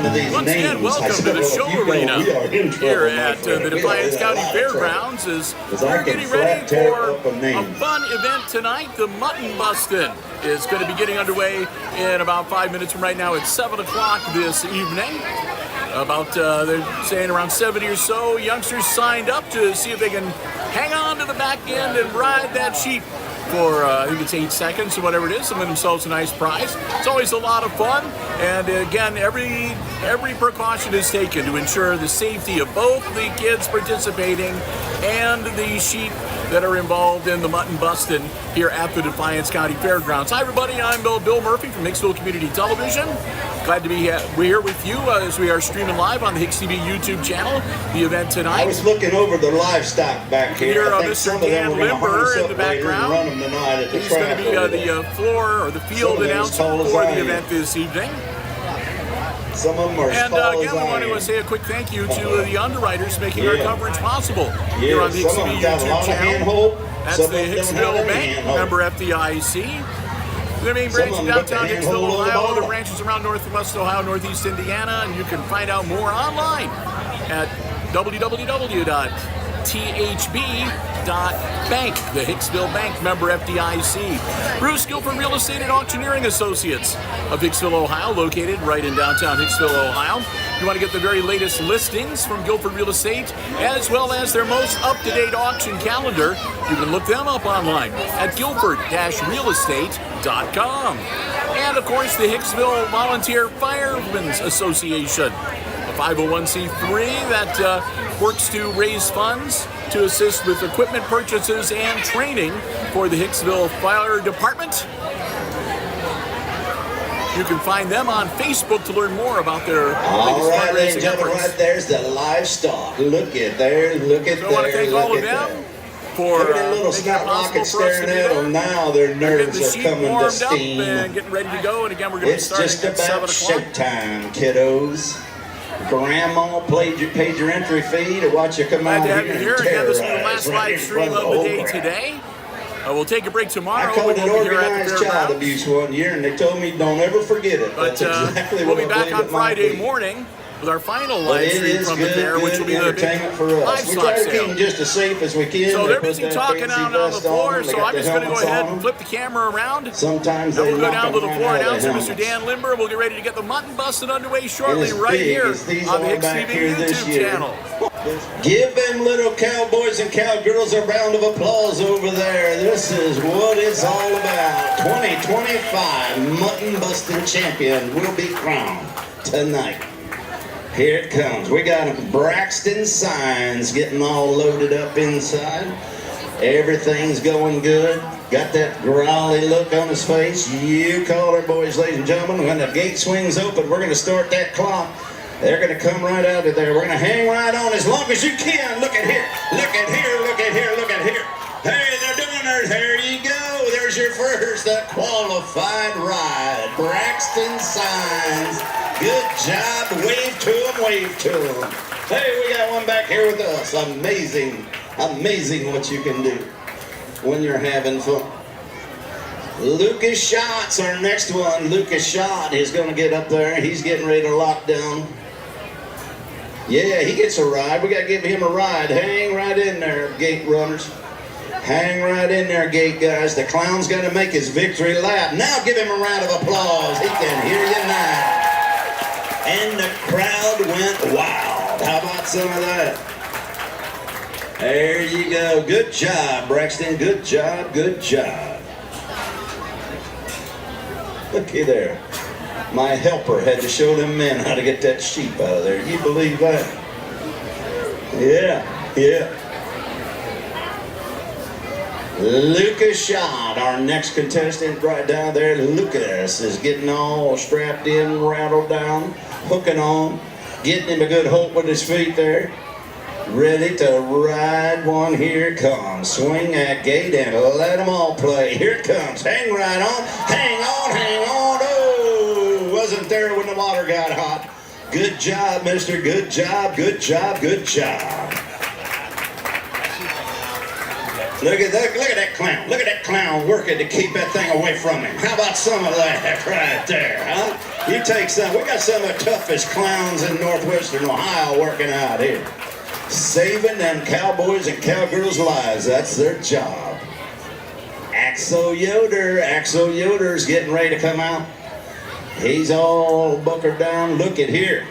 of these Once names. again, welcome to the show arena here at the Defiance County Fairgrounds as we're getting ready for a fun event tonight. The Mutton Bustin is going to be getting underway in about 5 minutes from right now at 7 o'clock this evening. They're saying around 70 or so youngsters signed up to see if they can hang on to the back end and ride that sheep for, I think it's 8 seconds or whatever it is, and win themselves a nice prize. It's always a lot of fun, and again, every precaution is taken to ensure the safety of both the kids participating and the sheep that are involved in the Mutton Bustin here at the Defiance County Fairgrounds. Hi everybody, I'm Bill Murphy from Hicksville Community Television. Glad to be here with you as we are streaming live on the HIX-TV YouTube channel, the event tonight. I was looking over the livestock back here. I think Mr. Dan Limber in the background. He's going to be the floor or the field announcer for the event this evening. Some of them are and again, we want to say a quick thank you to the underwriters making our coverage possible here on the HIX-TV YouTube channel. That's the Hicksville Bank, member FDIC. The main branch in downtown Hicksville, Ohio, other branches around Northwest Ohio, Northeast Indiana, and you can find out more online at www.thb.bank, the Hicksville Bank, member FDIC. Bruce Guilford Real Estate and Auctioneering Associates of Hicksville, Ohio, located right in downtown Hicksville, Ohio. You want to get the very latest listings from Guilford Real Estate, as well as their most up-to-date auction calendar. You can look them up online at guilford-realestate.com. And, of course, the Hicksville Volunteer Firemen's Association, a 501c3 that works to raise funds to assist with equipment purchases and training for the Hicksville Fire Department. You can find them on Facebook to learn more about their latest fundraising efforts. Right there's the livestock. Look at there, look at there. So I want to thank all of them for making it possible for us to be there. Now their nerves are coming to steam. And getting ready to go. And again, we're going to be starting at 7 o'clock. It's just about showtime, kiddos. Grandma paid your entry fee to watch you come out here. Glad to have you here. Again, this is the last live stream of the day today. We'll take a break tomorrow. I called an organized child abuse one year, and they told me don't ever forget it. But that's exactly we'll what be back on Friday morning with our final live stream from the fair, which will be the big livestock sale. We try to keep them just as safe as we can. So they're busy talking out on the floor, so I'm just going to go ahead and flip the camera around. Sometimes we'll go down to the floor announcer, Mr. Dan Limber. We'll get ready to get the Mutton Bustin underway shortly right here on the HIX-TV YouTube channel. Give them little cowboys and cowgirls a round of applause over there. This is what it's all about. 2025 Mutton Bustin champion will be crowned tonight. Here it comes. We got Braxton signs getting all loaded up inside. Everything's going good. Got that growly look on his face. You call her, boys, ladies and gentlemen. When the gate swings open, we're going to start that clock. They're going to come right out of there. We're going to hang right on as long as you can. Look at here. Look at here. Look at here. Look at here. Hey, they're doing it. There you go. There's your first qualified ride. Braxton signs. Good job. Wave to them. Wave to them. Hey, we got one back here with us. Amazing. Amazing what you can do when you're having fun. Lucas Schott's our next one. Lucas Schott is going to get up there. He's getting ready to lock down. Yeah, he gets a ride. We got to give him a ride. Hang right in there, gate runners. Hang right in there, gate guys. The clown's got to make his victory lap. Now give him a round of applause. He can hear you now. And the crowd went wild. How about some of that? There you go. Good job, Braxton. Good job. Good job. Looky there. My helper had to show them men how to get that sheep out of there. You believe that? Yeah, yeah. Lucas Schott, our next contestant right down there. Lucas is getting all strapped in, rattled down, hooking on, getting him a good hold with his feet there. Ready to ride one. Here it comes. Swing that gate and let them all play. Here it comes. Hang right on. Hang on, hang on. Oh, wasn't there when the water got hot. Good job, mister. Good job, good job, good job. Look at that clown. Look at that clown working to keep that thing away from him. How about some of that right there, huh? You take some. We got some of the toughest clowns in northwestern Ohio working out here. Saving them cowboys and cowgirls' lives. That's their job. Axel Yoder's getting ready to come out. He's all buckered down. Look at here.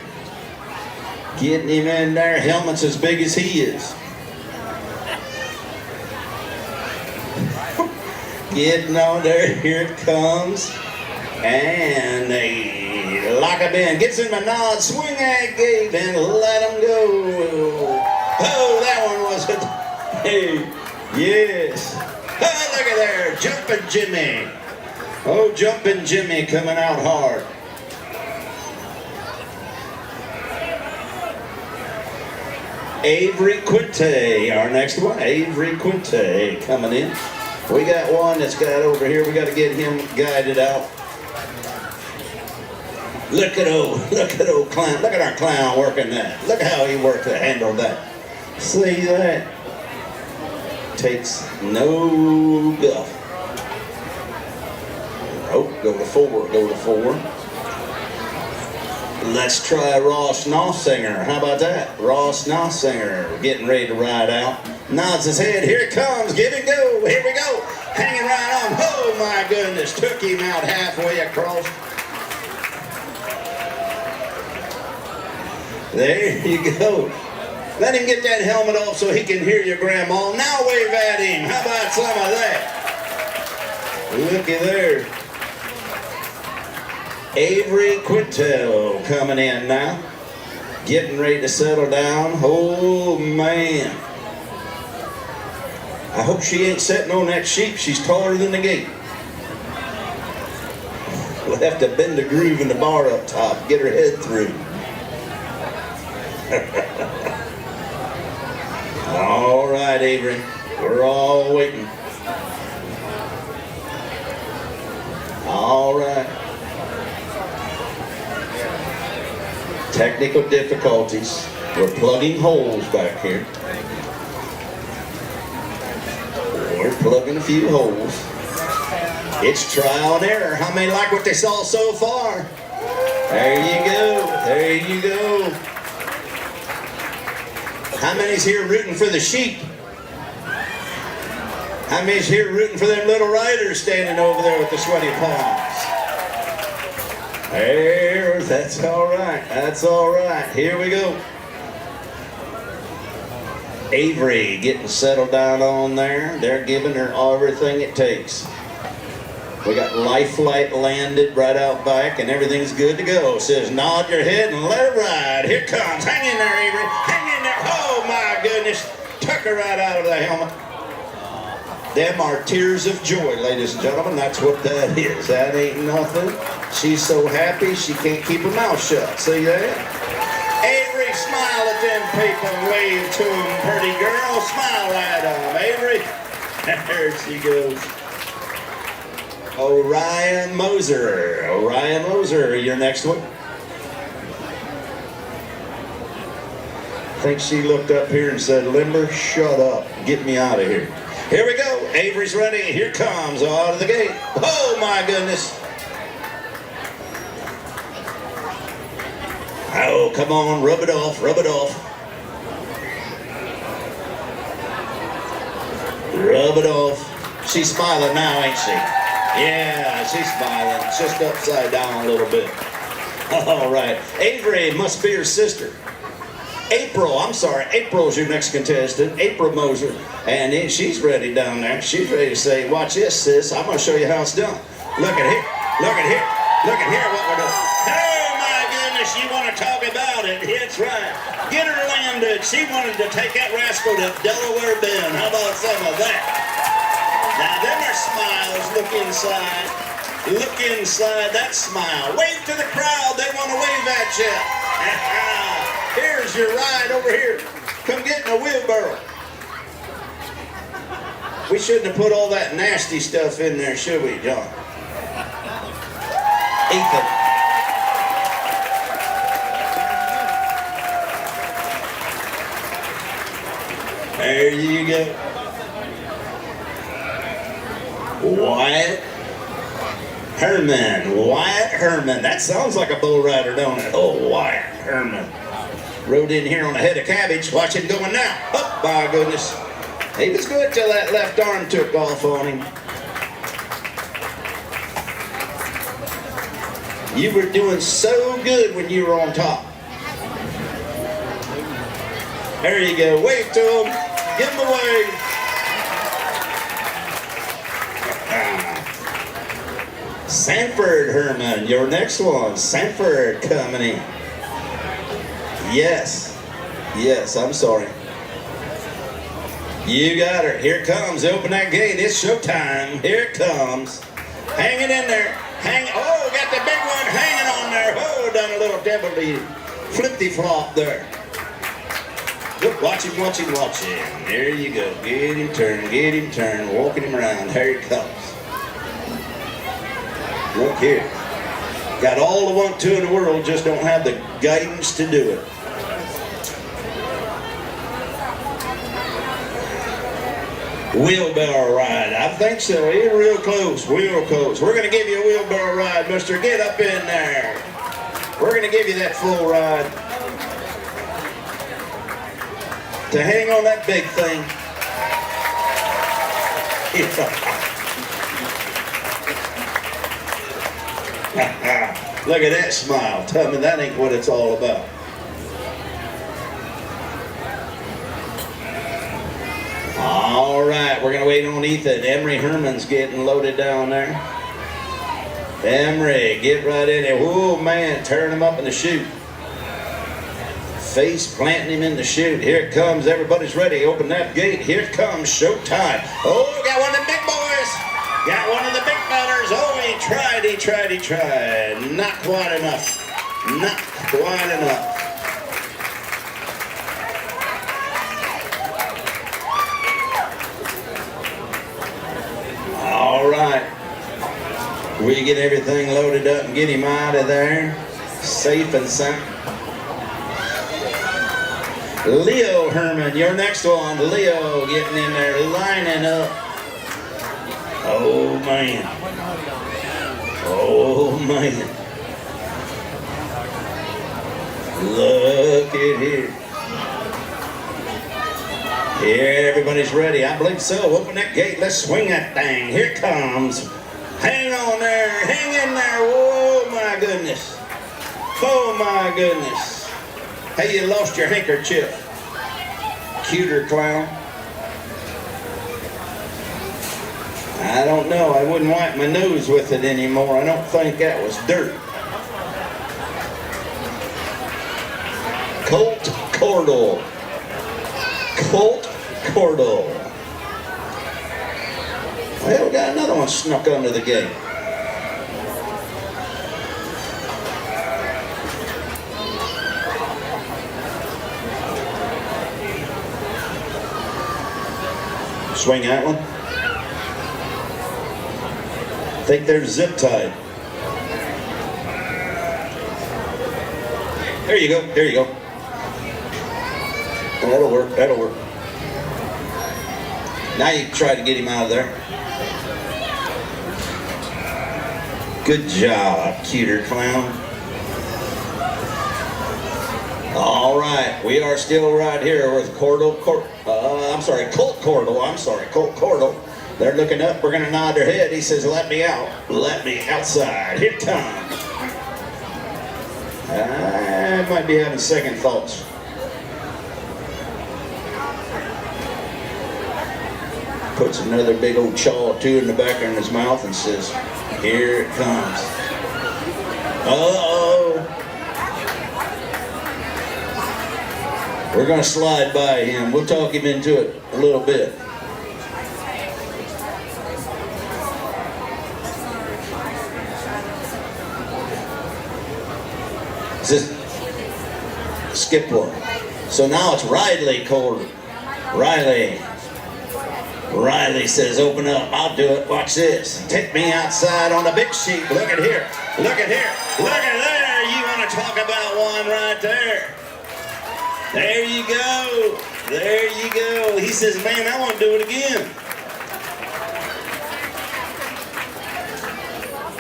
Getting him in there. Helmet's as big as he is. Getting on there. Here it comes. And they lock him in. Gets him a nod. Swing that gate and let him go. Oh, that one was it. Hey, yes. Oh, look at there. Jumping Jimmy. Oh, Jumping Jimmy coming out hard. Avery Quinte, our next one. Avery Quinte coming in. We got one that's got over here. We got to get him guided out. Look at old clown. Look at our clown working that. Look how he worked to handle that. See that? Takes no guff. Oh, go to four. Let's try Ross Nossinger. How about that? Ross Nossinger getting ready to ride out. Nods his head. Here it comes. Give it go. Here we go. Hanging right on. Oh my goodness. Took him out halfway across. There you go. Let him get that helmet off so he can hear your grandma. Now wave at him. How about some of that? Looky there. Avery Quintel coming in now. Getting ready to settle down. Oh, man. I hope she ain't sitting on that sheep. She's taller than the gate. We'll have to bend the groove in the bar up top. Get her head through. All right, Avery. We're all waiting. All right. Technical difficulties. We're plugging holes back here. We're plugging a few holes. It's trial and error. How many like what they saw so far? There you go. There you go. How many's here rooting for the sheep? How many's here rooting for them little riders standing over there with the sweaty palms? There, that's all right. That's all right. Here we go. Avery getting settled down on there. They're giving her everything it takes. We got Life Flight landed right out back and everything's good to go. Says nod your head and let it ride. Here it comes. Hang in there, Avery. Hang in there. Oh my goodness. Took her right out of the helmet. Them are tears of joy, ladies and gentlemen. That's what that is. That ain't nothing. She's so happy she can't keep her mouth shut. See that? Avery, smile at them people. Wave to them, pretty girl. Smile at them, Avery. There she goes. Orion Moser. Orion Moser, your next one. I think she looked up here and said, Limber, shut up. Get me out of here. Here we go. Avery's ready. Here comes out of the gate. Oh, my goodness. Oh, come on. Rub it off. Rub it off. Rub it off. She's smiling now, ain't she? Yeah, she's smiling. Just upside down a little bit. All right. Avery must be her sister. April's your next contestant, April Moser. And then she's ready down there. She's ready to say, watch this, sis. I'm going to show you how it's done. Look at here. Look at here. Look at here what we're doing. Oh, my goodness. You want to talk about it. That's right. Get her landed. She wanted to take that rascal to Delaware Bend. How about some of that? Now, them are smiles. Look inside. Look inside that smile. Wave to the crowd. They want to wave at you. Here's your ride over here. Come get in a wheelbarrow. We shouldn't have put all that nasty stuff in there, should we, John? Ethan. There you go. Wyatt Herman. Wyatt Herman. That sounds like a bull rider, don't it? Oh, Wyatt Herman. Rode in here on a head of cabbage. Watch him going now. Oh, my goodness. He was good till that left arm took off on him. You were doing so good when you were on top. There you go. Wave to him. Give him a wave. Sanford Herman, your next one. Sanford coming in. Yes. Yes, I'm sorry. You got her. Here it comes. Open that gate. It's showtime. Here it comes. Hang it in there. Oh, got the big one hanging on there. Oh, done a little devilly flip-de-flop there. Look, watch him, watch him, watch him. There you go. Get him turned, walking him around. Here he comes. Look here. Got all the want-to in the world, just don't have the guidance to do it. Wheelbarrow ride. I think so. He's real close. Real close. We're going to give you a wheelbarrow ride, mister. Get up in there. We're going to give you that full ride. To hang on that big thing. Look at that smile. Tell me that ain't what it's all about. All right, we're going to wait on Ethan. Emery Herman's getting loaded down there. Emery, get right in there. Oh, man, turn him up in the chute. Face planting him in the chute. Here it comes. Everybody's ready. Open that gate. Here it comes. Showtime. Oh, got one of the big boys. Got one of the big fella's. Oh, he tried. Not quite enough. Not quite enough. All right. We get everything loaded up and get him out of there. Safe and sound. Leo Herman, your next one. Leo getting in there, lining up. Oh, man. Oh, man. Look at here. Here, everybody's ready. I believe so. Open that gate. Let's swing that thing. Here it comes. Hang on there. Hang in there. Oh, my goodness. Oh, my goodness. Hey, you lost your handkerchief. Cuter clown. I don't know. I wouldn't wipe my nose with it anymore. I don't think that was dirt. Colt Cordell. Colt Cordell. Well, we got another one snuck under the gate. Swing that one. I think they're zip tied. There you go. There you go. Oh, that'll work. That'll work. Now you try to get him out of there. Good job, cuter clown. All right, we are still right here with Colt Cordell. They're looking up. We're going to nod their head. He says, "Let me out. Let me outside." Here it comes. I might be having second thoughts. Puts another big old chaw or two in the back of his mouth and says, "Here it comes." Uh-oh. We're going to slide by him. We'll talk him into it a little bit. Skip one. So now it's Riley Cordell. Riley says, "Open up. I'll do it. Watch this. Take me outside on the big sheet. Look at here. Look at here. Look at there. You want to talk about one right there. There you go. There you go." He says, "Man, I want to do it again."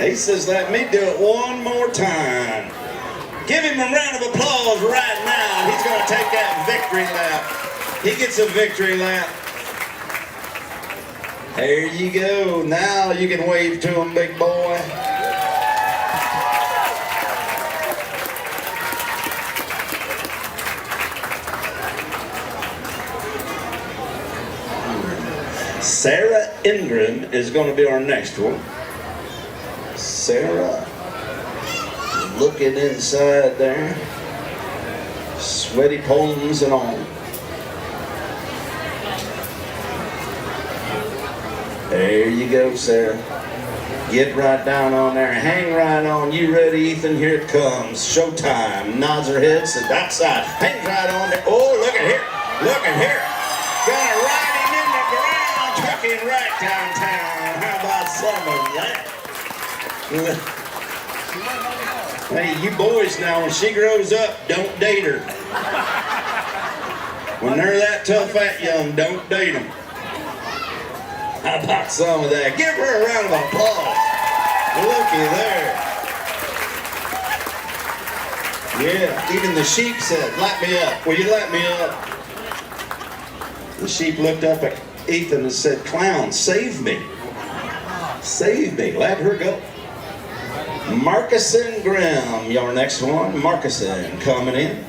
He says, let me do it one more time. Give him a round of applause right now. He's going to take that victory lap. He gets a victory lap. There you go. Now you can wave to him, big boy. Sarah Ingram is going to be our next one. Sarah, looking inside there, sweaty palms and all. There you go, Sarah. Get right down on there. Hang right on. You ready, Ethan? Here it comes. Showtime. Nods her head, says outside. Hang right on there. Oh, look at here. Look at here. Gonna ride him in the ground. Tuck him right downtown. How about some of that? Hey, you boys now, when she grows up, don't date her. When they're that tough at young, don't date them. How about some of that? Give her a round of applause. Looky there. Yeah, even the sheep said, light me up. Will you light me up? The sheep looked up at Ethan and said, clown, save me. Save me. Let her go. Marcuson Grimm, your next one. Marcuson coming in.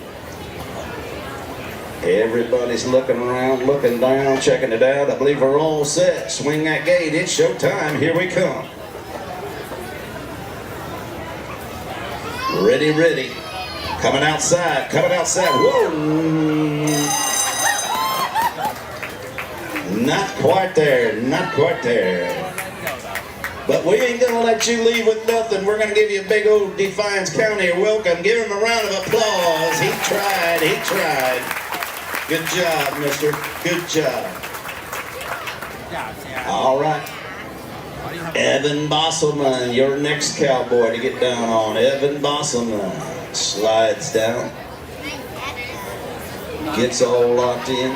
Everybody's looking around, looking down, checking it out. I believe we're all set. Swing that gate. It's showtime. Here we come. Ready, ready. Coming outside. Coming outside. Whoa. Not quite there. Not quite there. But we ain't gonna let you leave with nothing. We're gonna give you a big old Defiance County welcome. Give him a round of applause. He tried. He tried. Good job, mister. Good job. All right. Evan Bosselman, your next cowboy to get down on. Evan Bosselman slides down. Gets all locked in.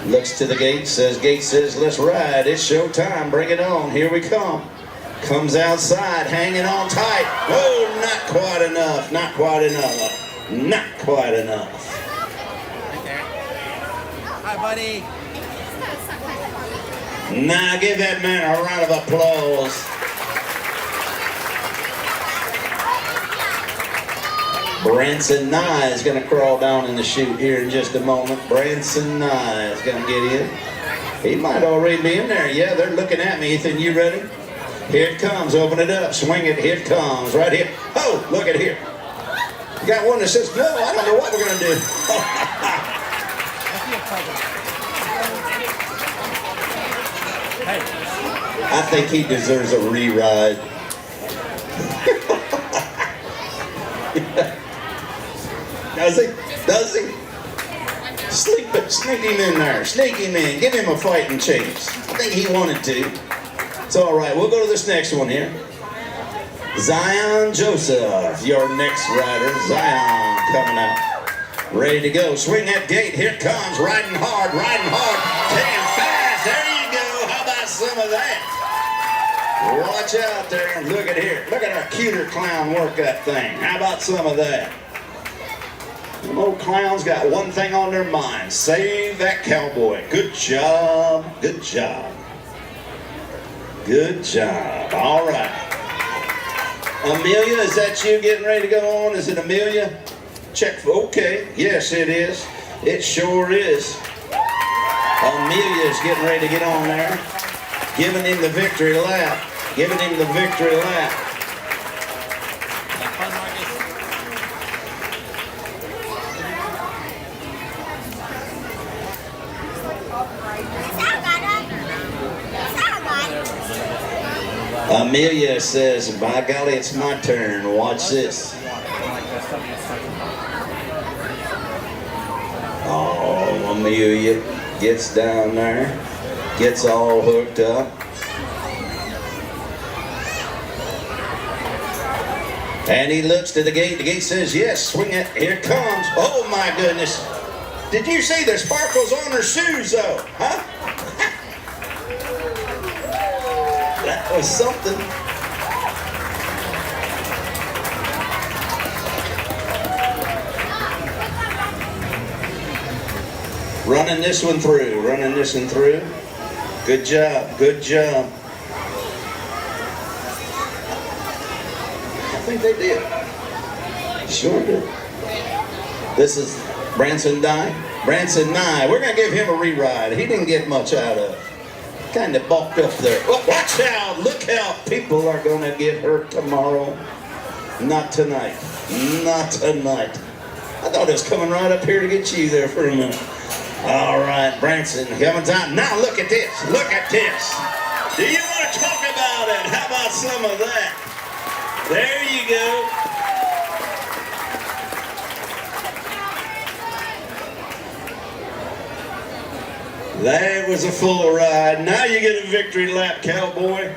Looks to the gate says, let's ride. It's showtime. Bring it on. Here we come. Comes outside, hanging on tight. Whoa, not quite enough. Not quite enough. Not quite enough. Hi, buddy. Now give that man a round of applause. Branson Nye is going to crawl down in the chute here in just a moment. Branson Nye is going to get in. He might already be in there. Yeah, they're looking at me. Ethan, you ready? Here it comes. Open it up. Swing it. Here it comes. Right here. Oh, look at here. You got one that says, no, I don't know what we're going to do. I think he deserves a re-ride. Does he? Does he? Sneak him in there. Sneak him in. Give him a fighting chance. I think he wanted to. It's all right. We'll go to this next one here. Zion Joseph, your next rider. Zion coming out. Ready to go. Swing that gate. Here it comes. Riding hard. Riding hard. Damn fast. There you go. How about some of that? Watch out there. Look at here. Look at our cuter clown work that thing. How about some of that? Them old clowns got one thing on their mind. Save that cowboy. Good job. Good job. Good job. All right. Amelia, is that you getting ready to go on? Is it Amelia? Check. Okay. Yes, it is. It sure is. Amelia's getting ready to get on there. Giving him the victory lap. Giving him the victory lap. Amelia says, by golly, it's my turn. Watch this. Oh, Amelia gets down there, gets all hooked up. And he looks to the gate. The gate says, yes, swing it. Here it comes. Oh, my goodness. Did you see the sparkles on her shoes, though? Huh? was something. Running this one through, running this one through. Good job, good job. I think they did. Sure did. This is Branson Nye. Branson Nye. We're going to give him a re-ride. He didn't get much out of it. Kind of bulked up there. Oh, watch out. Look out. People are going to get hurt tomorrow. Not tonight. Not tonight. I thought it was coming right up here to get you there for a minute. All right, Branson coming down. Now look at this. Look at this. Do you want to talk about it? How about some of that? There you go. That was a full ride. Now you get a victory lap, cowboy.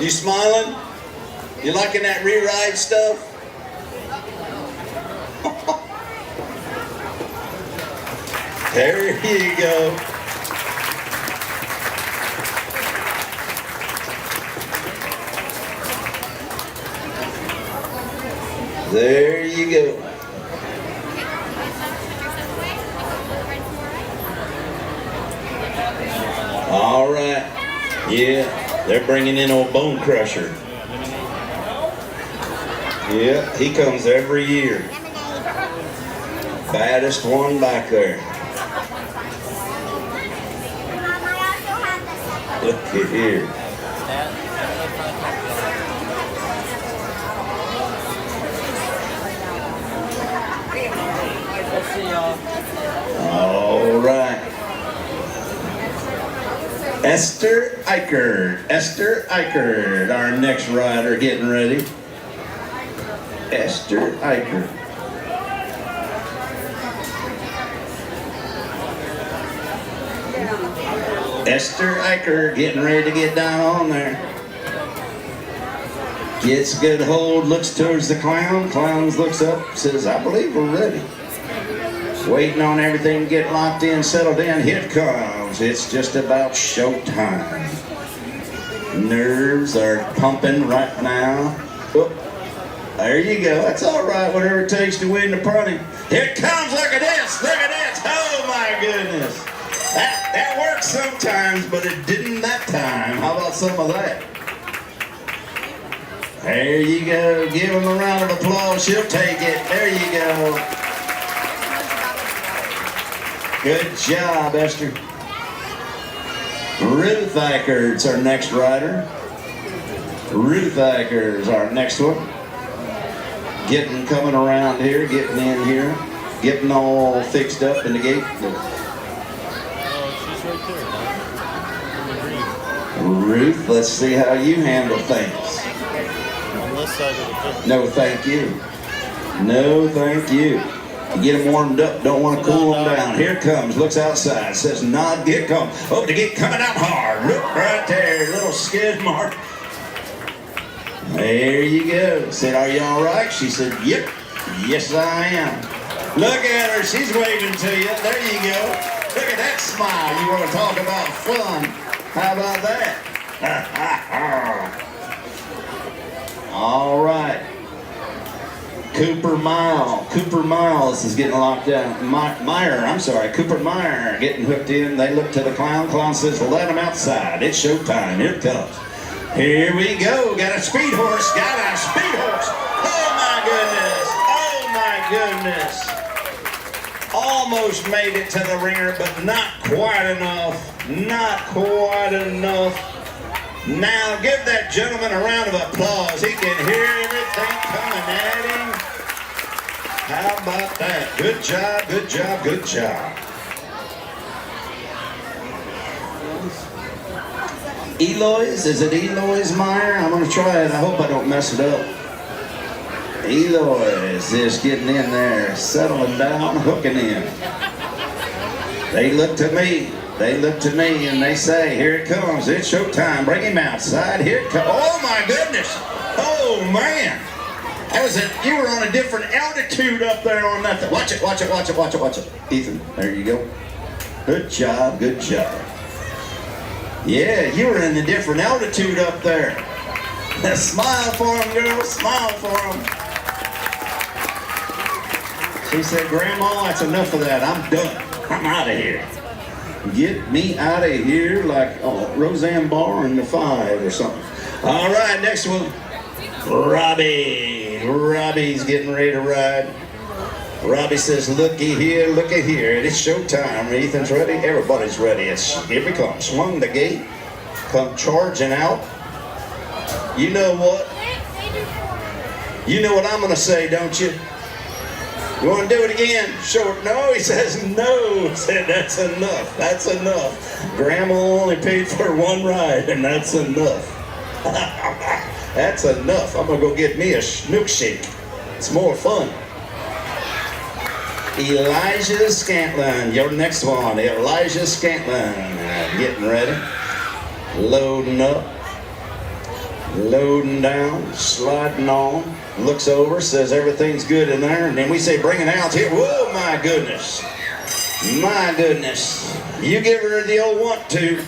You smiling? You liking that re-ride stuff? There you go. There you go. All right. Yeah, they're bringing in old Bone Crusher. Yeah, he comes every year. Baddest one back there. Look at here. All right. Esther Eichert. Esther Eichert, our next rider, getting ready. Esther Eichert. Esther Eichert getting ready to get down on there. Gets a good hold, looks towards the clown. Clowns looks up, says, I believe we're ready. Waiting on everything to get locked in, settled in. Here it comes. It's just about showtime. Nerves are pumping right now. Oh, there you go. That's all right, whatever it takes to win the party. Here it comes. Look at this. Look at this. Oh, my goodness. That works sometimes, but it didn't that time. How about some of that? There you go. Give him a round of applause. She'll take it. There you go. Good job, Esther. Ruth Eichert's our next rider. Ruth Eichert's our next one. Coming around here, getting in here, getting all fixed up in the gate. Ruth, let's see how you handle things. No, thank you. No, thank you. You get them warmed up, don't want to cool them down. Here it comes, looks outside, says nod, get come. Oh, the gate coming out hard. Look right there, little skid mark. There you go. Said, are you all right? She said, yep, yes I am. Look at her, she's waving to you. There you go. Look at that smile. You want to talk about fun? How about that? All right. Cooper Miles is getting locked down. Cooper Meyer getting hooked in. They look to the clown. Clown says, well, let him outside. It's showtime. Here it comes. Here we go. Got a speed horse. Got a speed horse. Oh, my goodness. Oh, my goodness. Almost made it to the ringer, but not quite enough. Not quite enough. Now, give that gentleman a round of applause. He can hear everything coming at him. How about that? Good job, good job, good job. Eloise, is it Eloise Meyer? I'm going to try it. I hope I don't mess it up. Eloise is getting in there, settling down, hooking in. They look to me. They look to me and they say, here it comes. It's showtime. Bring him outside. Here it comes. Oh, my goodness. Oh, man. That was it. You were on a different altitude up there on that. Watch it, watch it, watch it, watch it, watch it. Ethan, there you go. Good job, good job. Yeah, you were in a different altitude up there. Smile for him, girl. Smile for him. She said, Grandma, that's enough of that. I'm done. I'm out of here. Get me out of here like Roseanne Barr in the 5 or something. All right, next one. Robbie. Robbie's getting ready to ride. Robbie says, looky here, it's showtime. Ethan's ready, everybody's ready. Here we come. Swung the gate, come charging out. You know what? You know what I'm gonna say, don't you? You wanna do it again? Short, no, he says no. He said, that's enough, that's enough. Grandma only paid for one ride, and that's enough. That's enough. I'm gonna go get me a milkshake. It's more fun. Elijah Scantlin, your next one. Elijah Scantlin, getting ready. Loading up. Loading down. Sliding on. Looks over, says everything's good in there. And then we say, bring it out here. Whoa, my goodness. My goodness. You give her the old want to.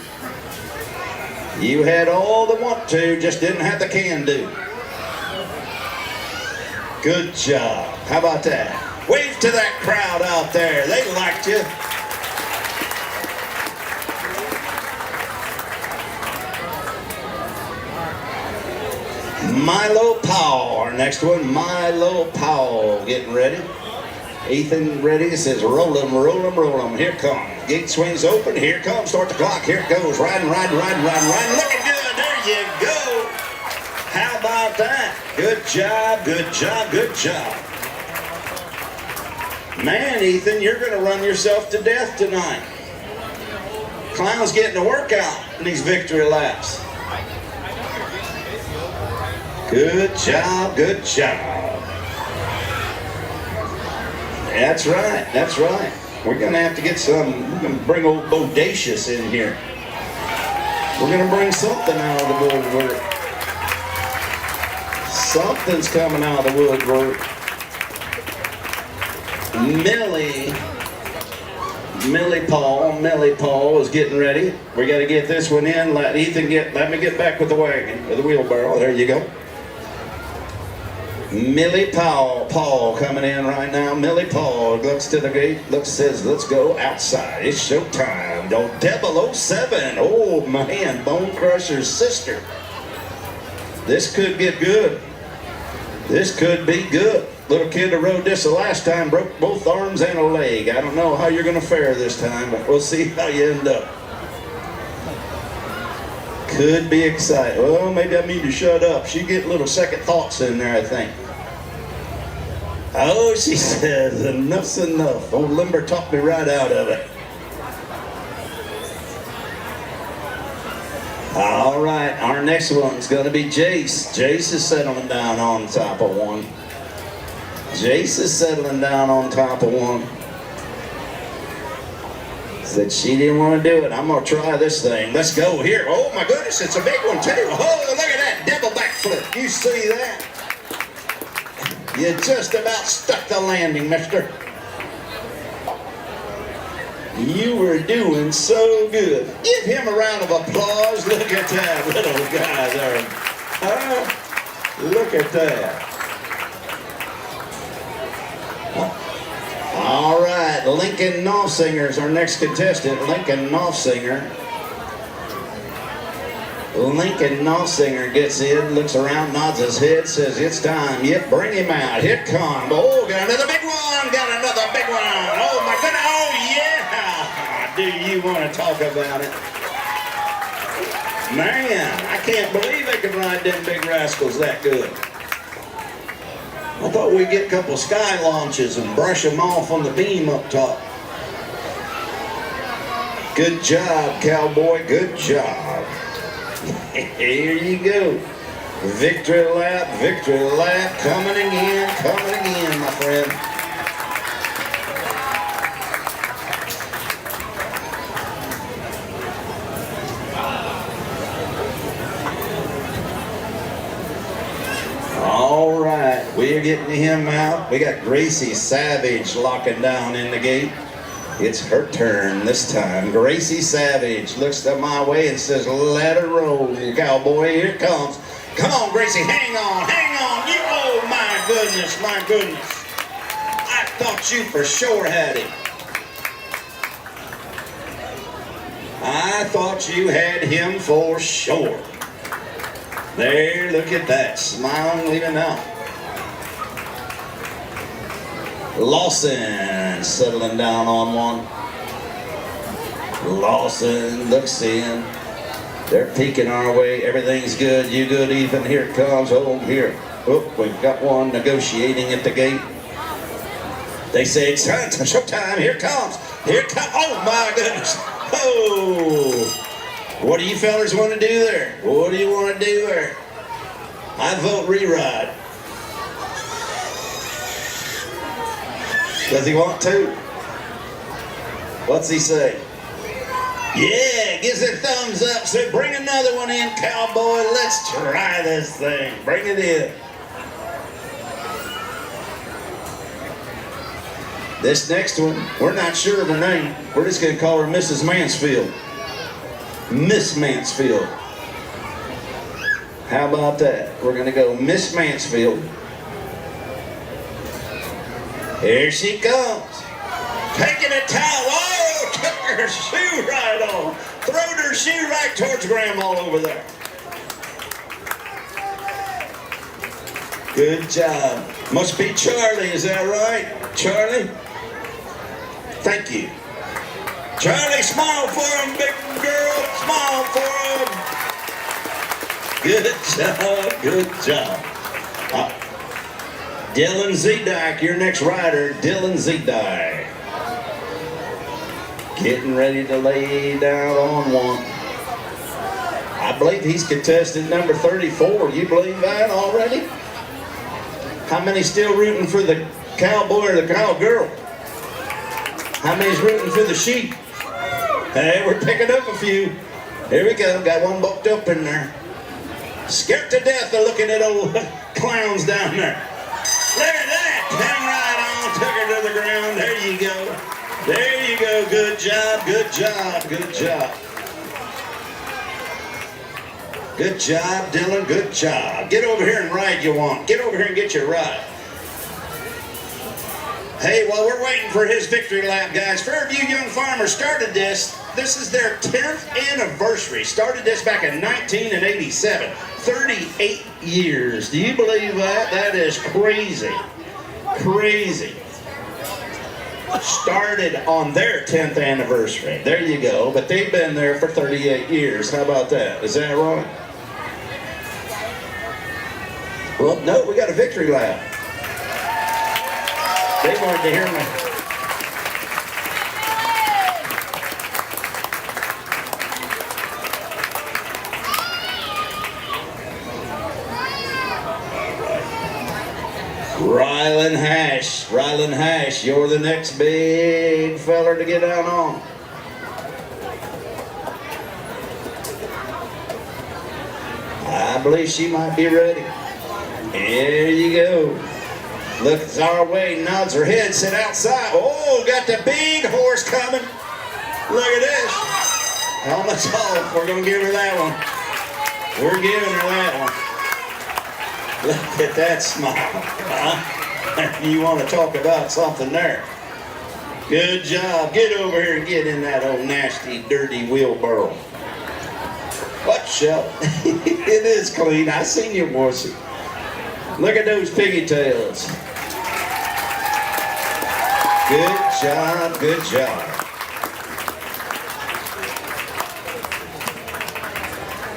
You had all the want to, just didn't have the can do. Good job. How about that? Wave to that crowd out there. They liked you. Milo Powell, our next one. Milo Powell getting ready. Ethan ready. It says roll him, roll him, roll him. Here comes. Gate swings open. Here comes. Start the clock. Here it goes. Riding, riding, riding, riding, riding. Looking good. There you go. How about that? Good job, good job, good job. Man, Ethan, you're going to run yourself to death tonight. Clown's getting a workout in these victory laps. Good job, good job. That's right, that's right. We're going to have to get some, we're going to bring old Bodacious in here. We're going to bring something out of the woodwork. Something's coming out of the woodwork. Millie Paul is getting ready. We got to get this one in. Let me get back with the wagon, with the wheelbarrow. There you go. Millie Paul coming in right now. Millie Paul looks to the gate, says, let's go outside. It's showtime. Devil 07. Oh man, Bone Crusher's sister. This could get good. This could be good. Little kid that rode this the last time broke both arms and a leg. I don't know how you're going to fare this time, but we'll see how you end up. Could be exciting. Well, maybe I need to shut up. She get little second thoughts in there, I think. Oh, she says, enough's enough. Old Limber talked me right out of it. All right, our next one's going to be Jace. Jace is settling down on top of one. Jace is settling down on top of one. Said she didn't want to do it. I'm going to try this thing. Let's go here. Oh my goodness, it's a big one too. Oh, look at that devil backflip. You see that? You just about stuck the landing, mister. You were doing so good. Give him a round of applause. Look at that little guy there. Look at that. All right, Lincoln Knopfsinger is our next contestant. Lincoln Knopfsinger. Lincoln Knopfsinger gets in, looks around, nods his head, says it's time. Yep, bring him out. Here it comes. Oh, got another big one. Got another big one. Oh my goodness. Oh yeah. Do you want to talk about it? Man, I can't believe they can ride them big rascals that good. I thought we'd get a couple sky launches and brush them off on the beam up top. Good job, cowboy, good job. Here you go. Victory lap, coming again, my friend. All right, we're getting him out. We got Gracie Savage locking down in the gate. It's her turn this time. Gracie Savage looks my way and says, let her roll, cowboy, here it comes. Come on, Gracie, hang on, hang on. You, oh, my goodness, my goodness. I thought you for sure had him. I thought you had him for sure. There, look at that. Smile leaving out. Lawson settling down on one. Lawson looks in. They're peeking our way. Everything's good. You good, Ethan? Here it comes. Oh, here. Oh, we've got one negotiating at the gate. They say it's time. Showtime. Here it comes. Here it comes. Oh, my goodness. Oh. What do you fellas want to do there? What do you want to do there? I vote reride. Does he want to? What's he say? Yeah, gives it a thumbs up. So bring another one in, cowboy. Let's try this thing. Bring it in. This next one, we're not sure of her name. We're just going to call her Mrs. Mansfield. Miss Mansfield. How about that? We're going to go Miss Mansfield. Here she comes. Taking a towel. Oh, took her shoe right on. Throwed her shoe right towards Grandma over there. Good job. Must be Charlie, is that right? Charlie? Thank you. Charlie, smile for him, big girl. Smile for him. Good job, good job. Dylan Zedike, your next rider, Dylan Zedike. Getting ready to lay down on one. I believe he's contestant number 34. You believe that already? How many still rooting for the cowboy or the cowgirl? How many's rooting for the sheep? Hey, we're picking up a few. Here we go. Got one booked up in there. Scared to death of looking at old clowns down there. Look at that. Hang right on. Took her to the ground. There you go. There you go. Good job. Good job. Good job. Good job, Dylan. Good job. Get over here and ride you want. Get over here and get your ride. Hey, while we're waiting for his victory lap, guys, Fairview Young Farmers started this. This is their 10th anniversary. Started this back in 1987. 38 years. Do you believe that? That is crazy. Crazy. Started on their 10th anniversary. There you go. But they've been there for 38 years. How about that? Is that right? Well, no, we got a victory lap. They wanted to hear me. Rylan Hash, you're the next big feller to get down on. I believe she might be ready. There you go. Looks our way, nods her head, sit outside. Oh, got the big horse coming. Look at this. How much off? We're going to give her that one. We're giving her that one. Look at that smile. Huh? You want to talk about something there. Good job. Get over here and get in that old nasty, dirty wheelbarrow. Watch out. It is clean. I seen you wash it. Look at those piggy tails. Good job, good job.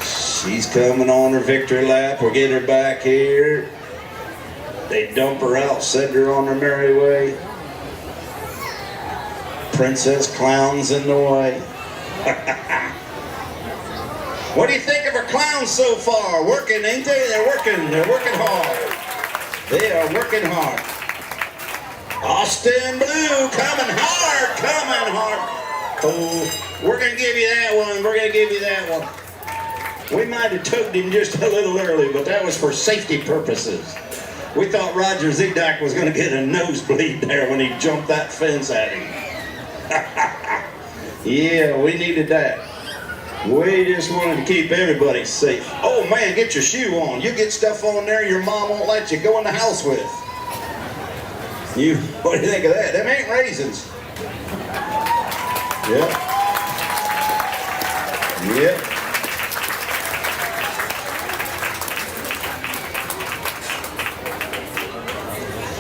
She's coming on her victory lap. We'll get her back here. They dump her out, send her on her merry way. Princess Clown's in the way. What do you think of our clowns so far? Working, ain't they? They're working hard. They are working hard. Austin Blue coming hard. Oh, we're going to give you that one. We're going to give you that one. We might have tugged him just a little early, but that was for safety purposes. We thought Roger Zedike was going to get a nosebleed there when he jumped that fence at him. Yeah, we needed that. We just wanted to keep everybody safe. Oh man, get your shoe on. You get stuff on there your mom won't let you go in the house with. What do you think of that? Them ain't raisins. Yep. Yep.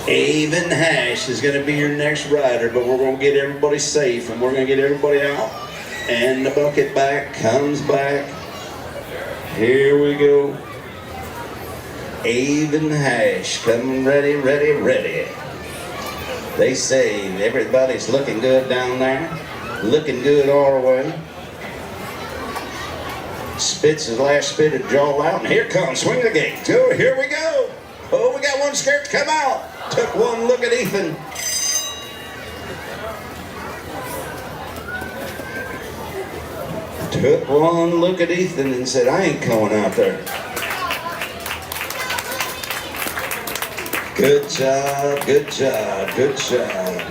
Avon Hash is going to be your next rider, but we're going to get everybody safe and we're going to get everybody out. And the bucket back comes back. Here we go. Avon Hash coming ready, ready, ready. They say everybody's looking good down there. Looking good all the way. Spits his last spit of jaw out, and here comes, swing the gate. Go, here we go. Oh, we got one skirt come out. Took one look at Ethan. Took one look at Ethan and said, I ain't going out there. Good job, good job, good job.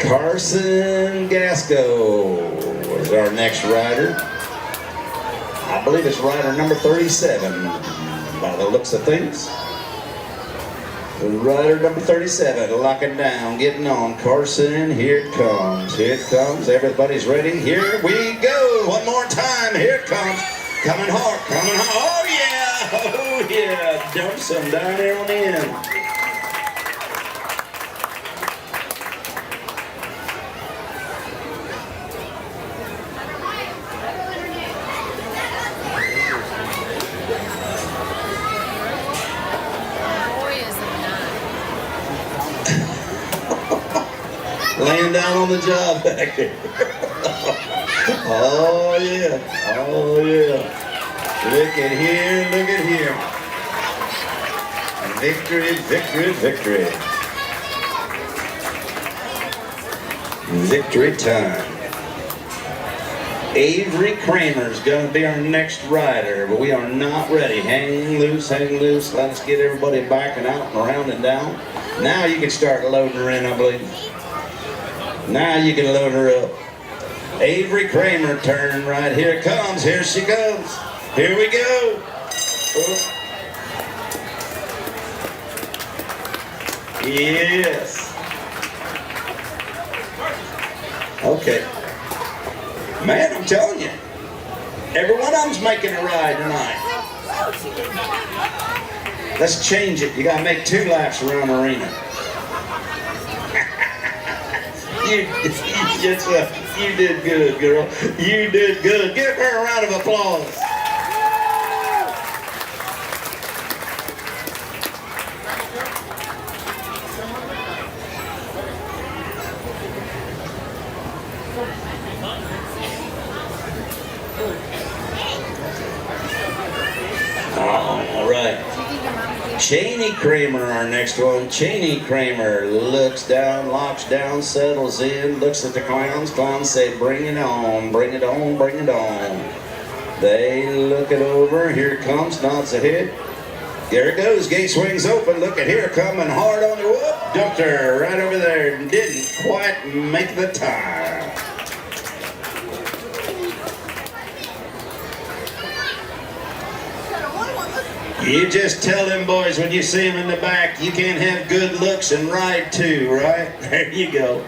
Carson Gasco is our next rider. I believe it's rider number 37 by the looks of things. Rider number 37, locking down, getting on. Carson, here it comes, here it comes. Everybody's ready. Here we go. One more time. Here it comes. Coming hard, coming hard. Oh yeah, dump some down there on the end. Laying down on the job back there. Oh yeah, oh yeah. Look at here, look at here. Victory, victory, victory. Victory time. Avery Kramer's going to be our next rider, but we are not ready. Hang loose, hang loose. Let's get everybody backing out and around and down. Now you can start loading her in, I believe. Now you can load her up. Avery Kramer turn right. Here it comes. Here she goes. Here we go. Oh. Yes. Okay. Man, I'm telling you, every one of them's making a ride tonight. Let's change it. You gotta make 2 laps around the arena. You did good, girl. You did good. Give her a round of applause. All right. Cheney Kramer, our next one. Cheney Kramer looks down, locks down, settles in, looks at the clowns. Clowns say, bring it on, bring it on, bring it on. They look it over. Here it comes, nods ahead. There it goes. Gate swings open. Look at here, coming hard on the whoop. Dumped her right over there. Didn't quite make the time. You just tell them boys when you see them in the back, you can't have good looks and ride too, right? There you go.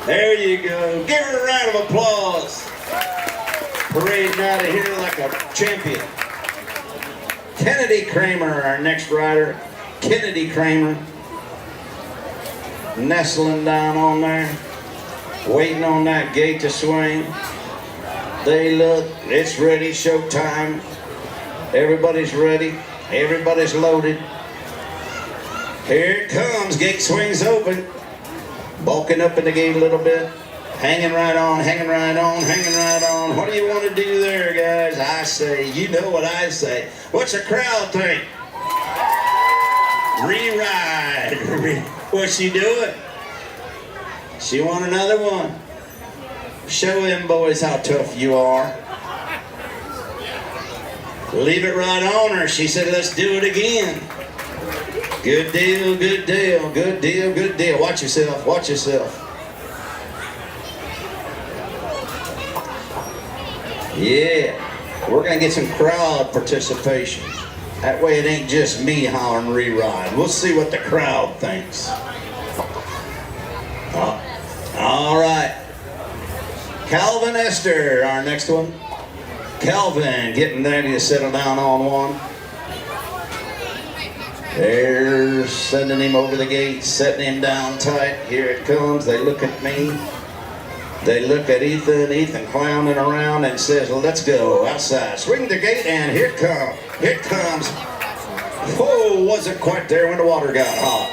There you go. Give her a round of applause. Parading out of here like a champion. Kennedy Kramer, our next rider. Kennedy Kramer. Nestling down on there. Waiting on that gate to swing. They look, it's ready, showtime. Everybody's ready. Everybody's loaded. Here it comes. Gate swings open. Bulking up in the gate a little bit. Hanging right on, hanging right on, hanging right on. What do you want to do there, guys? I say, you know what I say. What's the crowd think? Re-ride. What's she doing? She want another one. Show them boys how tough you are. Leave it right on her. She said, let's do it again. Good deal, good deal, good deal, good deal. Watch yourself, watch yourself. Yeah, we're gonna get some crowd participation. That way it ain't just me hollering re-ride. We'll see what the crowd thinks. All right. Calvin Esther, our next one. Calvin getting ready to settle down on one. They're sending him over the gate, setting him down tight. Here it comes. They look at me. They look at Ethan. Ethan clowning around and says, well, let's go outside. Swing the gate and here it comes. Here it comes. Whoa, wasn't quite there when the water got hot.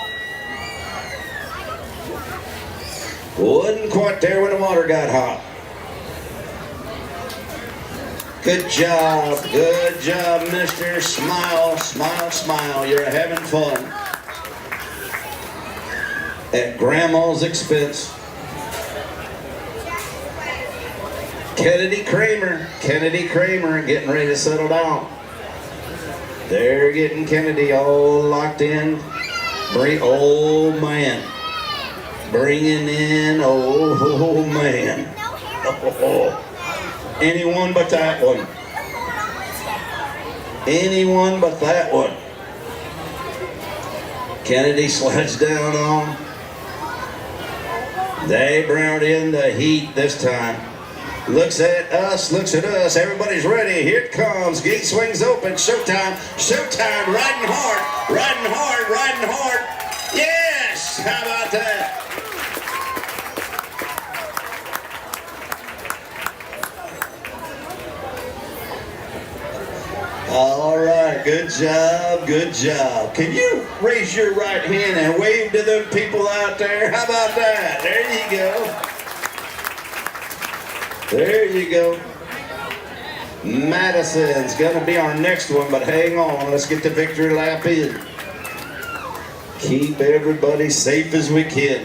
Wasn't quite there when the water got hot. Good job, mister. Smile, smile, smile. You're having fun. At Grandma's expense. Kennedy Kramer getting ready to settle down. They're getting Kennedy all locked in. Oh man. Bringing in, oh man. Oh. Anyone but that one. Anyone but that one. Kennedy slides down on. They brought in the heat this time. Looks at us, everybody's ready. Here it comes, gate swings open, showtime, showtime, riding hard, riding hard, riding hard. Yes, how about that? All right, good job, good job. Can you raise your right hand and wave to them people out there? How about that? There you go. There you go. Madison's gonna be our next one, but hang on, let's get the victory lap in. Keep everybody safe as we can.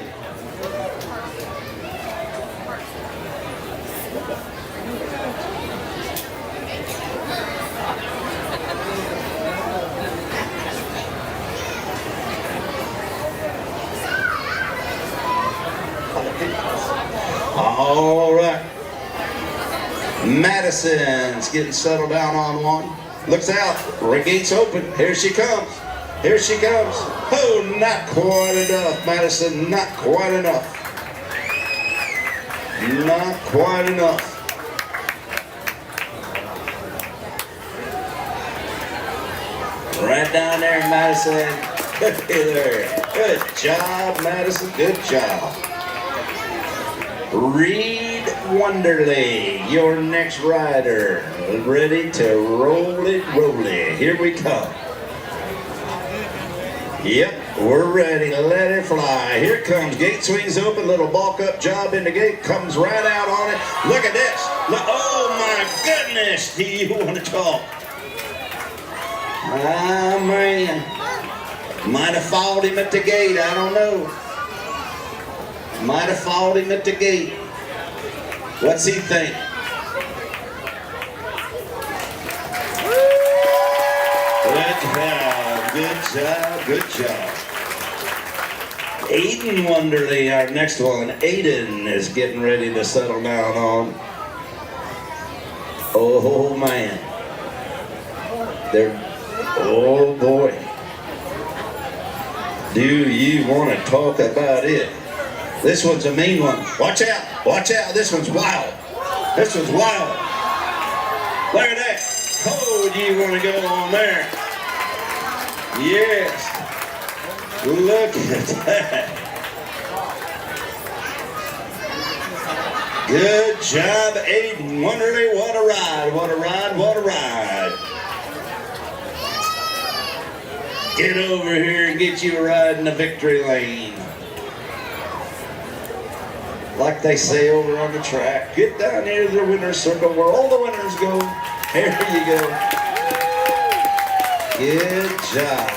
All right. Madison's getting settled down on one. Looks out. Ring gate's open. Here she comes. Here she comes. Oh, not quite enough, Madison. Not quite enough. Not quite enough. Right down there, Madison. Good there. Good job, Madison. Good job. Reed Wonderly, your next rider, ready to roll it. Here we come. Yep, we're ready to let it fly. Here it comes, gate swings open, little bulk up job in the gate, comes right out on it. Look at this. Look, oh my goodness, do you want to talk? Ah, man. Might have fouled him at the gate, I don't know. Might have fouled him at the gate. What's he think? Good job, good job. Aiden Wonderly, our next one. Aiden is getting ready to settle down on. Oh man. Oh boy. Do you want to talk about it? This one's a mean one. Watch out, watch out. This one's wild. This one's wild. Look at that. Oh, do you want to go on there? Yes. Look at that. Good job, Aiden Wonderly. What a ride, what a ride, what a ride. Get over here and get you a ride in the victory lane. Like they say over on the track, get down here to the winner's circle where all the winners go. There you go. Good job.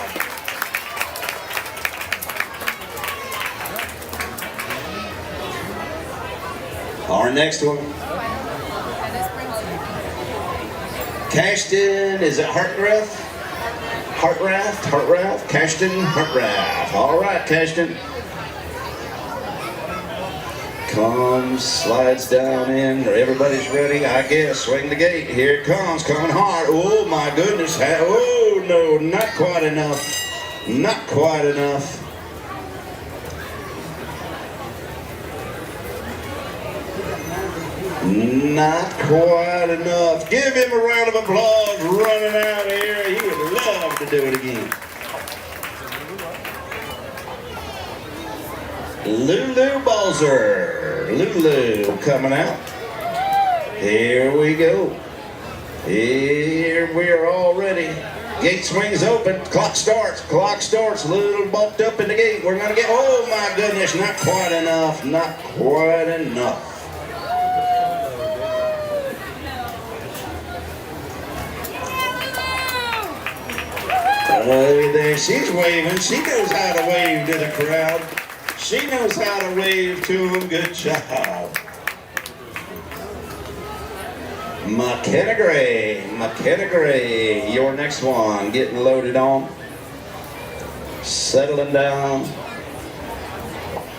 Our next one. Cashton, is it Hartgrove? Hartraft, Cashton, Hartraft. All right, Cashton. Comes, slides down in. Everybody's ready, I guess. Swing the gate. Here it comes, coming hard. Oh my goodness. Oh no, not quite enough. Not quite enough. Not quite enough. Give him a round of applause running out here. He would love to do it again. Lulu Balzer. Lulu coming out. Here we go. Here we're all ready. Gate swings open. Clock starts. Clock starts. Little bumped up in the gate. We're going to get, oh my goodness, not quite enough. Not quite enough. There, she's waving. She knows how to wave to the crowd. She knows how to wave to them. Good job. McKenna Gray, your next one. Getting loaded on. Settling down.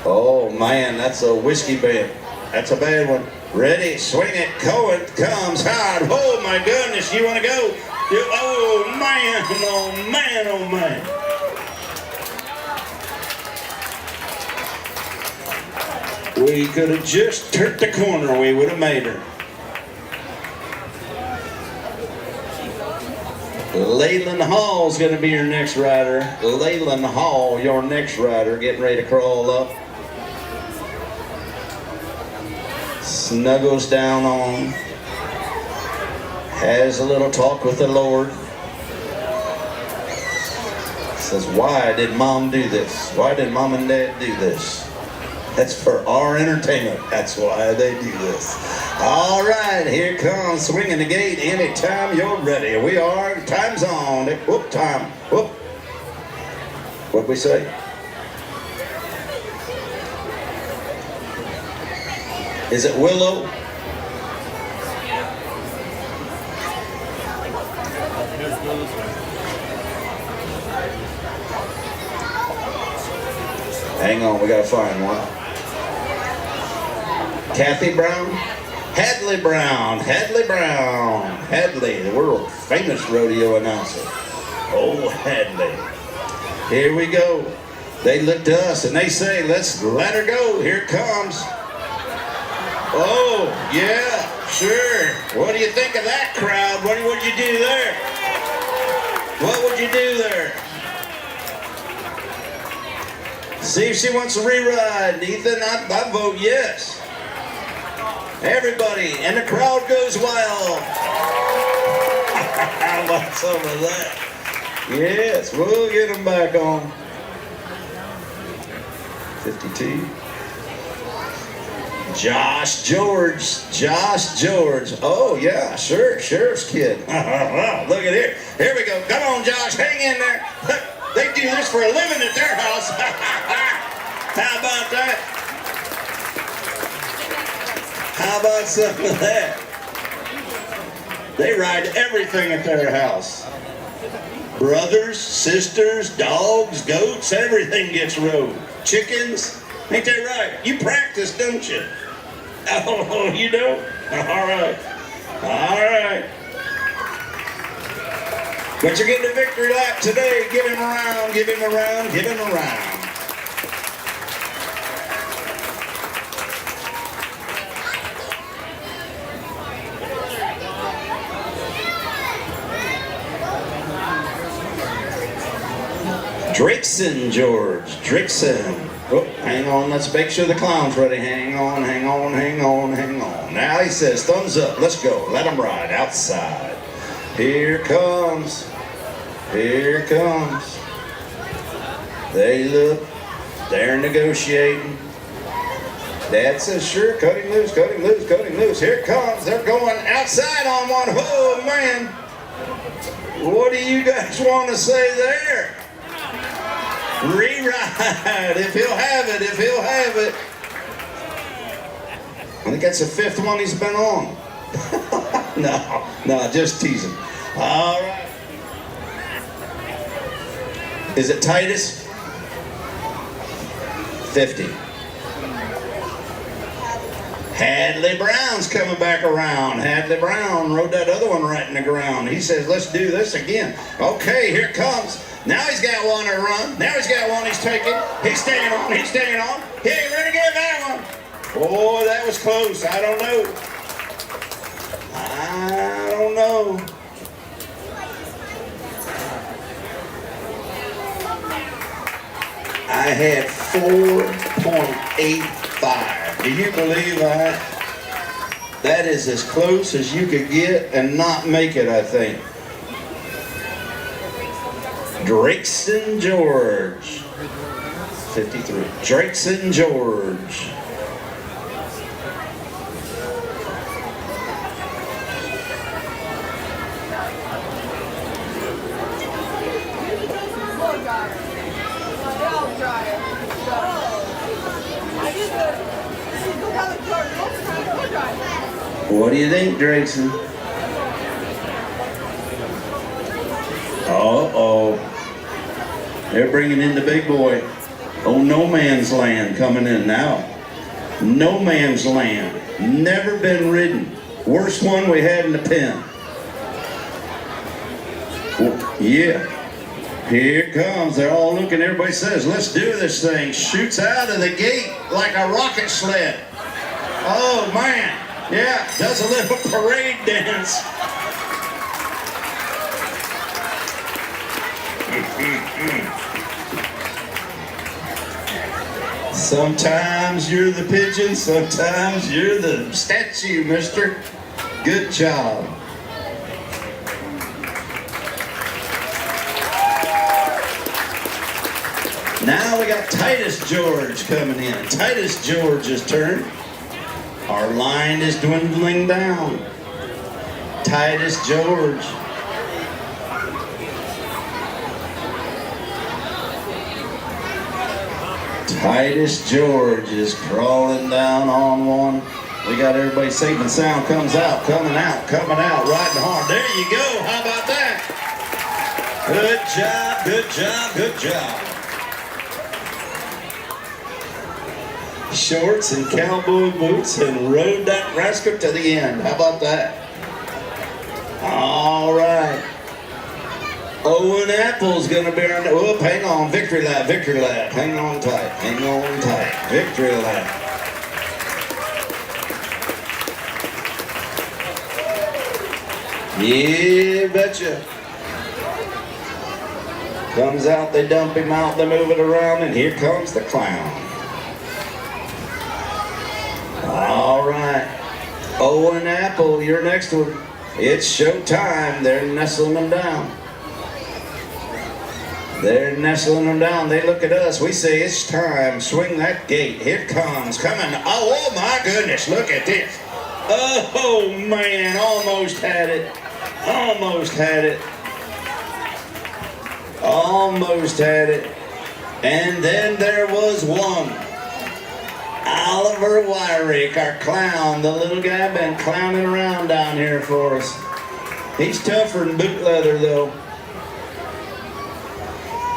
Oh man, that's a whiskey band. That's a bad one. Ready, swing it. Cohen comes hard. Oh my goodness, you want to go? Oh man, oh man, oh man. We could have just turned the corner, we would have made her. Leyland Hall's going to be your next rider. Leyland Hall, your next rider, getting ready to crawl up. Snuggles down on. Has a little talk with the Lord. Says, why did Mom do this? Why did Mom and Dad do this? That's for our entertainment. That's why they do this. All right, here comes swinging the gate. Anytime you're ready. We are. Time's on. Whoop, time. Whoop. What'd we say? Is it Willow? Hang on, we gotta find one. Kathy Brown? Hadley Brown, Hadley Brown. Hadley, the world famous rodeo announcer. Oh, Hadley. Here we go. They look to us and they say, let's let her go. Here it comes. Oh, yeah, sure. What do you think of that, crowd? What would you do there? What would you do there? See if she wants to re-ride. Ethan, I vote yes. Everybody, and the crowd goes wild. How about some of that? Yes, we'll get them back on. 52. Josh George. Oh, yeah, sure, sheriff's kid. Look at here. Here we go. Come on, Josh, hang in there. They do this for a living at their house. How about that? How about some of that? They ride everything at their house. Brothers, sisters, dogs, goats, everything gets rode. Chickens, ain't that right? You practice, don't you? Oh, you know? All right. All right. But you're getting a victory lap today. Give him around, give him around, give him around. Drickson, George. Drickson. Oh, hang on. Let's make sure the clown's ready. Hang on, hang on, hang on, hang on. Now he says, thumbs up. Let's go. Let him ride outside. Here comes. Here comes. They look. They're negotiating. Dad says, sure, cut him loose, cut him loose, cut him loose. Here it comes. They're going outside on one. Oh, man. What do you guys want to say there? Re-ride, if he'll have it, if he'll have it. I think that's the 5th one he's been on. No, just teasing. All right. Is it Titus? 50. Hadley Brown's coming back around. Hadley Brown rode that other one right in the ground. He says, let's do this again. Okay, here it comes. Now he's got one to run. Now he's got one he's taking. He's staying on. He's staying on. He ain't ready to get that one. Boy, that was close. I don't know. I don't know. I had 4.85. Do you believe that? That is as close as you could get and not make it, I think. Drakeson George. 53. Drakeson George. What do you think, Drakeson? Uh-oh. They're bringing in the big boy. Oh, no man's land coming in now. No man's land. Never been ridden. Worst one we had in the pen. Oh, yeah. Here it comes. They're all looking. Everybody says, let's do this thing. Shoots out of the gate like a rocket sled. Oh, man. Yeah, does a little parade dance. Sometimes you're the pigeon, sometimes you're the statue, mister. Good job. Now we got Titus George coming in. Titus George's turn. Our line is dwindling down. Titus George. Titus George is crawling down on one. We got everybody safe and sound. Comes out, coming out, riding hard. There you go. How about that? Good job, good job, good job. Shorts and cowboy boots and rode that rascal to the end. How about that? All right. Owen Apple's gonna be on the, whoop, hang on, victory lap, hang on tight, victory lap. Yeah, betcha. Comes out, they dump him out, they move it around, and here comes the clown. All right, Owen Apple, you're next one. It's showtime. They're nestling them down. They're nestling them down. They look at us. We say it's time. Swing that gate. Here it comes. Coming. Oh my goodness. Look at this. Oh man. Almost had it. Almost had it. Almost had it. And then there was one. Oliver Wyrick, our clown, the little guy been clowning around down here for us. He's tougher than boot leather though.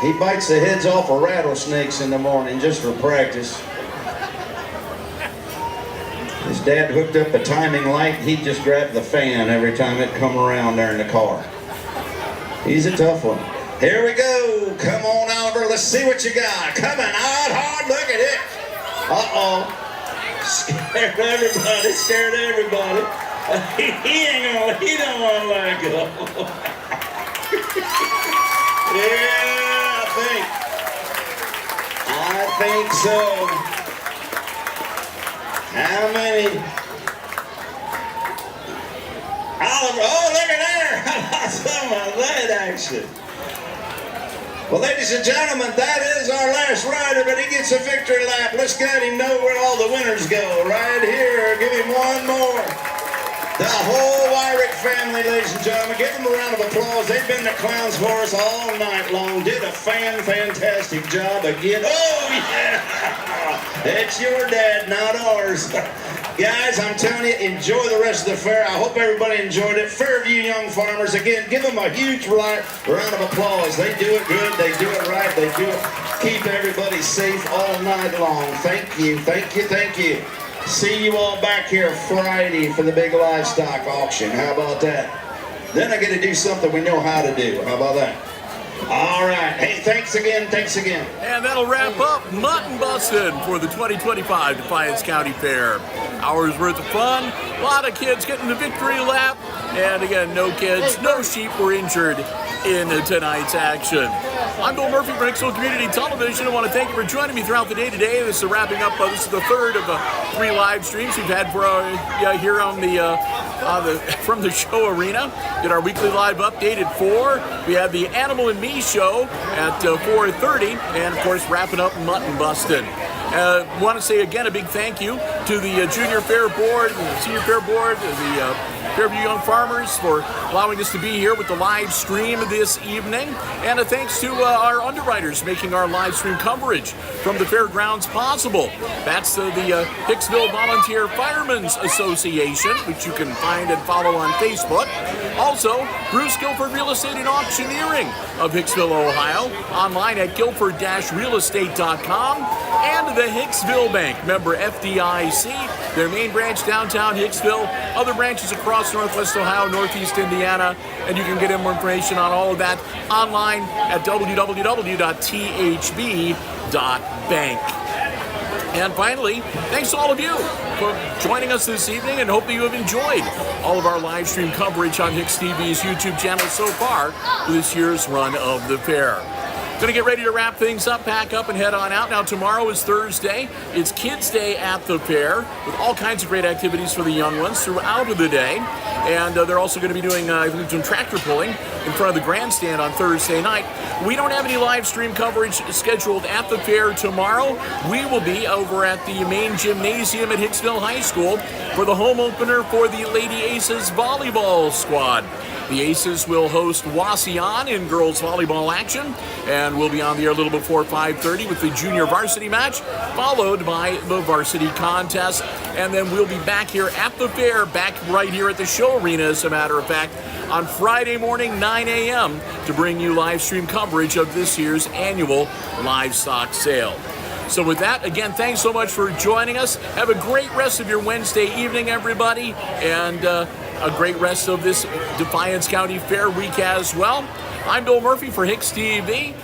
He bites the heads off of rattlesnakes in the morning just for practice. His dad hooked up a timing light. He'd just grab the fan every time it come around there in the car. He's a tough one. Here we go. Come on, Oliver. Let's see what you got. Coming out hard. Look at it. Uh-oh. Scared everybody. Scared everybody. He don't want to let go. Yeah, I think so. How many? Oliver, oh, look at there. How about some of that action? Well, ladies and gentlemen, that is our last rider, but he gets a victory lap. Let's let him know where all the winners go. Right here. Give him one more. The whole Wyrick family, ladies and gentlemen. Give them a round of applause. They've been the clowns for us all night long. Did a fantastic job again. Oh, yeah! It's your dad, not ours. Guys, I'm telling you, enjoy the rest of the fair. I hope everybody enjoyed it. Fairview Young Farmers, again, give them a huge round of applause. They do it good, they do it right, they do it. Keep everybody safe all night long. Thank you, thank you, thank you. See you all back here Friday for the big livestock auction. How about that? Then I get to do something we know how to do. How about that? All right. Hey, thanks again. Thanks again. And that'll wrap up Mutton Bustin for the 2025 Defiance County Fair. Hours worth of fun. A lot of kids getting the victory lap. And again, no kids, no sheep were injured in tonight's action. I'm Bill Murphy for HIX-TV Community Television. I want to thank you for joining me throughout the day today. This is wrapping up. This is the third of the 3 live streams we've had for here on from the show arena. Did our weekly live update at 4. We had the Animal and Me show at 4:30, and of course wrapping up Mutton Bustin. Want to say again a big thank you to the Junior Fair Board, the Senior Fair Board, the Fairview Young Farmers for allowing us to be here with the live stream this evening. And a thanks to our underwriters making our live stream coverage from the fairgrounds possible. That's the Hicksville Volunteer Firemen's Association, which you can find and follow on Facebook. Also, Bruce Guilford Real Estate and Auctioneering of Hicksville, Ohio, online at guilford-realestate.com, and the Hicksville Bank, member FDIC, their main branch downtown Hicksville, other branches across Northwest Ohio, Northeast Indiana, and you can get more information on all of that online at www.thb.bank. And finally, thanks to all of you for joining us this evening, and hope that you have enjoyed all of our live stream coverage on HIX-TV's YouTube channel so far for this year's run of the fair. Going to get ready to wrap things up, pack up, and head on out. Now, tomorrow is Thursday. It's Kids' Day at the fair with all kinds of great activities for the young ones throughout the day. And they're also going to be doing tractor pulling in front of the grandstand on Thursday night. We don't have any live stream coverage scheduled at the fair tomorrow. We will be over at the main gymnasium at Hicksville High School for the home opener for the Lady Aces volleyball squad. The Aces will host Wauseon in girls volleyball action, and we'll be on the air a little before 5:30 with the junior varsity match, followed by the varsity contest. And then we'll be back here at the fair, back right here at the show arena, as a matter of fact, on Friday morning, 9 a.m., to bring you live stream coverage of this year's annual livestock sale. So with that, again, thanks so much for joining us. Have a great rest of your Wednesday evening, everybody, and a great rest of this Defiance County Fair week as well. I'm Bill Murphy for HIX-TV.